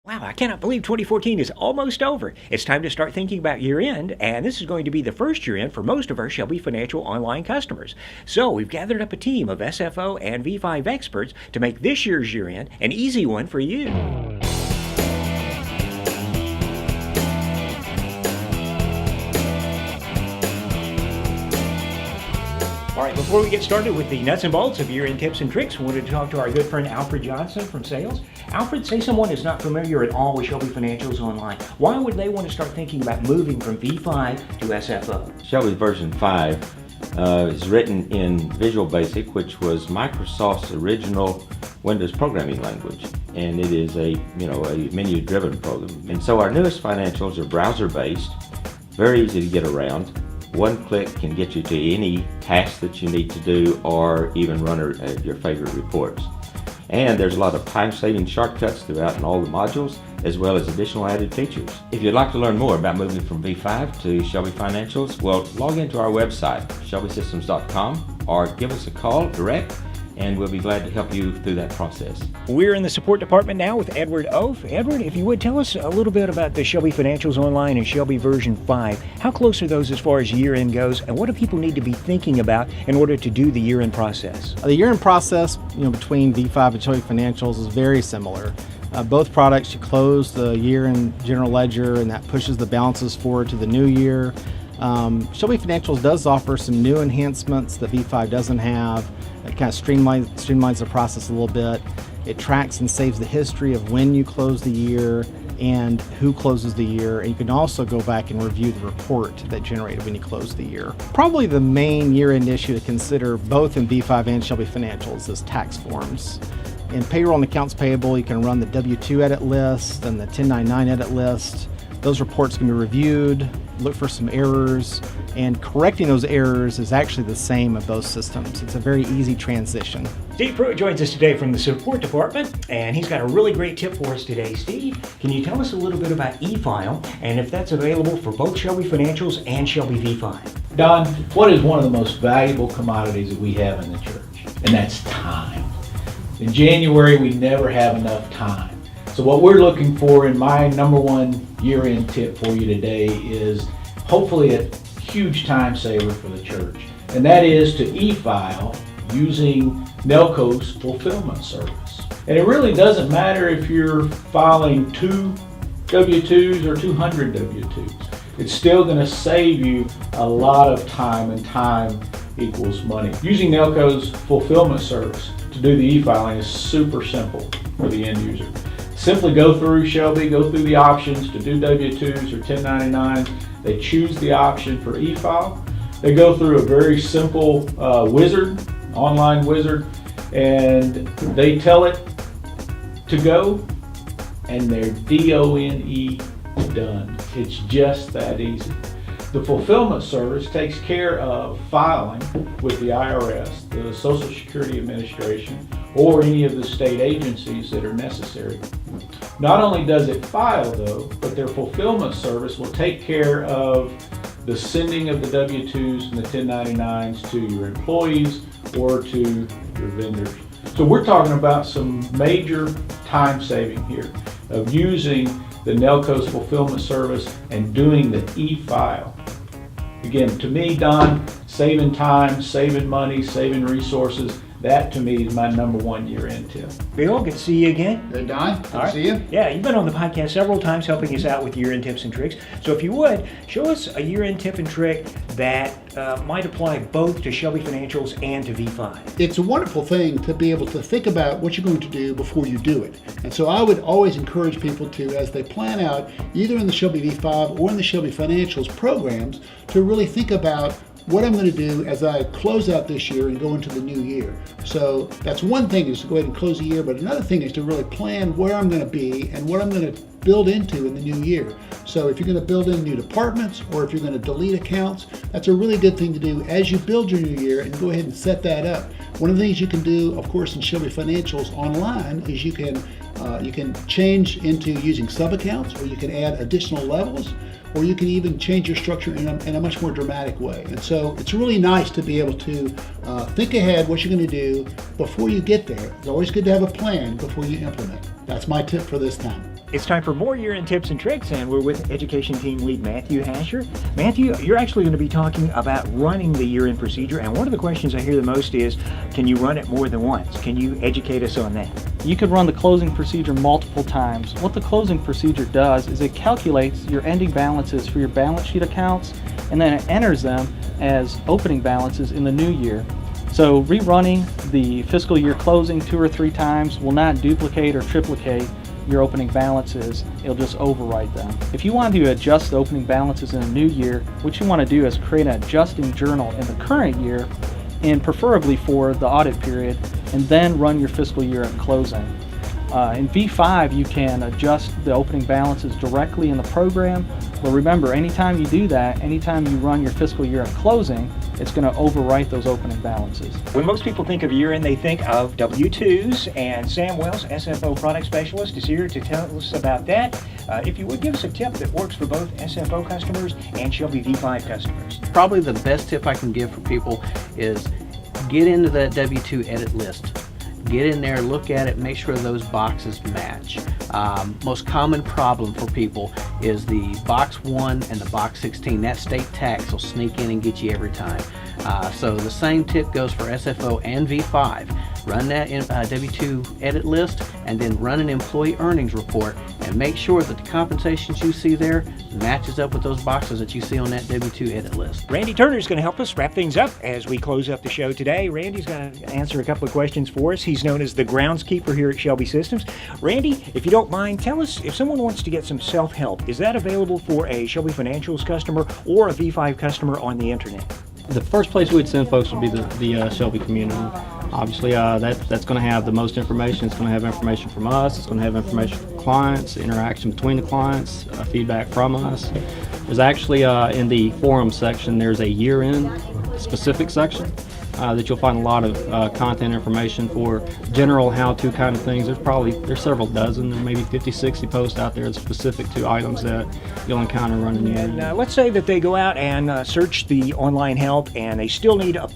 Wow, I cannot believe 2014 is almost over. It's time to start thinking about year-end, and this is going to be the first year-end for most of our Shelby Financial online customers. So we've gathered up a team of SFO and v.5 experts to make this year's year-end an easy one for you. All right, before we get started with the nuts and bolts of year-end tips and tricks, we wanted to talk to our good friend Alfred Johnson from Sales. Alfred, say someone is not familiar at all with Shelby Financials online. Why would they want to start thinking about moving from v.5 to SFO? Shelby version 5 is written in Visual Basic, which was Microsoft's original Windows programming language, and it is a menu-driven program. And so our newest financials are browser-based, very easy to get around. One click can get you to any task that you need to do, or even run your favorite reports. And there's a lot of time-saving shortcuts throughout in all the modules, as well as additional added features. If you'd like to learn more about moving from v.5 to Shelby Financials, well, log into our website, shelbysystems.com, or give us a call direct, and we'll be glad to help you through that process. We're in the support department now with Edward Oaf. Edward, if you would, tell us a little bit about the Shelby Financials Online and Shelby version 5. How close are those as far as year-end goes, and what do people need to be thinking about in order to do the year-end process? The year-end process, between v.5 and Shelby Financials is very similar. Both products, you close the year-end general ledger, and that pushes the balances forward to the new year. Shelby Financials does offer some new enhancements that v.5 doesn't have. It kind of streamlines the process a little bit. It tracks and saves the history of when you close the year and who closes the year, and you can also go back and review the report that generated when you close the year. Probably the main year-end issue to consider both in v.5 and Shelby Financials is tax forms. In payroll and accounts payable, you can run the W-2 edit list and the 1099 edit list. Those reports can be reviewed, look for some errors, and correcting those errors is actually the same of both systems. It's a very easy transition. Steve Pruitt joins us today from the support department, and he's got a really great tip for us today. Steve, can you tell us a little bit about e-file and if that's available for both Shelby Financials and Shelby v.5? Don, what is one of the most valuable commodities that we have in the church? And that's time. In January, we never have enough time. So what we're looking for in my number one year-end tip for you today is hopefully a huge time saver for the church. And that is to e-file using Nelco's fulfillment service. And it really doesn't matter if you're filing 2 W-2s or 200 W-2s. It's still going to save you a lot of time, and time equals money. Using Nelco's fulfillment service to do the e-filing is super simple for the end user. Simply go through Shelby, go through the options to do W-2s or 1099s. They choose the option for e-file. They go through a very simple online wizard, and they tell it to go, and they're D-O-N-E done. It's just that easy. The fulfillment service takes care of filing with the IRS, the Social Security Administration, or any of the state agencies that are necessary. Not only does it file though, but their fulfillment service will take care of the sending of the W-2s and the 1099s to your employees or to your vendors. So we're talking about some major time saving here of using the Nelco's fulfillment service and doing the e-file. Again, to me, Don, saving time, saving money, saving resources, that to me is my number one year-end tip. Bill, good to see you again. Hey Don, good All to see you. Yeah, you've been on the podcast several times helping us out with year-end tips and tricks. So if you would, show us a year-end tip and trick that might apply both to Shelby Financials and to v.5. It's a wonderful thing to be able to think about what you're going to do before you do it. And so I would always encourage people to, as they plan out, either in the Shelby v.5 or in the Shelby Financials programs, to really think about what I'm going to do as I close out this year and go into the new year. So that's one thing, is to go ahead and close the year, but another thing is to really plan where I'm going to be and what I'm going to build into in the new year. So if you're going to build in new departments, or if you're going to delete accounts, that's a really good thing to do as you build your new year, and go ahead and set that up. One of the things you can do, of course, in Shelby Financials online is you can change into using sub-accounts, or you can add additional levels, or you can even change your structure in a much more dramatic way. And so it's really nice to be able to think ahead what you're going to do before you get there. It's always good to have a plan before you implement. That's my tip for this time. It's time for more year-end tips and tricks, and we're with Education Team Lead Matthew Hasher. Matthew, you're actually going to be talking about running the year-end procedure, and one of the questions I hear the most is, can you run it more than once? Can you educate us on that? You could run the closing procedure multiple times. What the closing procedure does is it calculates your ending balances for your balance sheet accounts, and then it enters them as opening balances in the new year. So rerunning the fiscal year closing 2 or 3 times will not duplicate or triplicate your opening balances. It'll just overwrite them. If you want to adjust the opening balances in a new year, what you want to do is create an adjusting journal in the current year, and preferably for the audit period, and then run your fiscal year at closing. In V5, you can adjust the opening balances directly in the program, but remember, anytime you do that, anytime you run your fiscal year at closing, it's going to overwrite those opening balances. When most people think of year-end, they think of W-2s, and Sam Wells, SFO Product Specialist, is here to tell us about that. If you would give us a tip that works for both SFO customers and Shelby v.5 customers. Probably the best tip I can give for people is get into that W-2 edit list. Get in there, look at it, make sure those boxes match. Most common problem for people is the box 1 and the box 16. That state tax will sneak in and get you every time. So the same tip goes for SFO and V5. Run that W-2 edit list, and then run an employee earnings report, and make sure that the compensations you see there matches up with those boxes that you see on that W-2 edit list. Randy Turner is going to help us wrap things up as we close up the show today. Randy's going to answer a couple of questions for us. He's known as the groundskeeper here at Shelby Systems. Randy, if you don't mind, tell us, if someone wants to get some self-help, is that available for a Shelby Financials customer or a V5 customer on the internet? The first place we'd send folks would be the Shelby community. Obviously, that's going to have the most information. It's going to have information from us. It's going to have information from clients, interaction between the clients, feedback from us. There's actually, in the forum section, there's a year-end specific section that you'll find a lot of content information for general how-to kind of things. There's several dozen, there may be 50, 60 posts out there specific to items that you'll encounter running your And let's say that they go out and search the online help and they still need a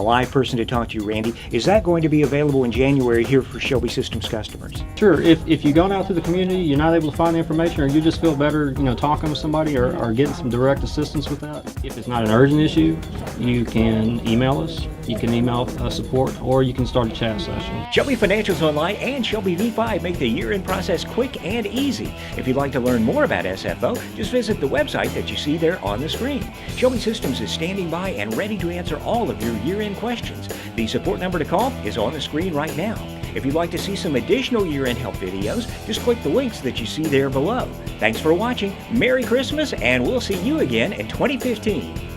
live person to talk to you, Randy. Is that going to be available in January here for Shelby Systems customers? Sure. If you're going out to the community, you're not able to find the information, or you just feel better, talking with somebody or getting some direct assistance with that. If it's not an urgent issue, you can email us. You can email support, or you can start a chat session. Shelby Financials Online and Shelby v.5 make the year-end process quick and easy. If you'd like to learn more about SFO, just visit the website that you see there on the screen. Shelby Systems is standing by and ready to answer all of your year-end questions. The support number to call is on the screen right now. If you'd like to see some additional year-end help videos, just click the links that you see there below. Thanks for watching. Merry Christmas, and we'll see you again in 2015.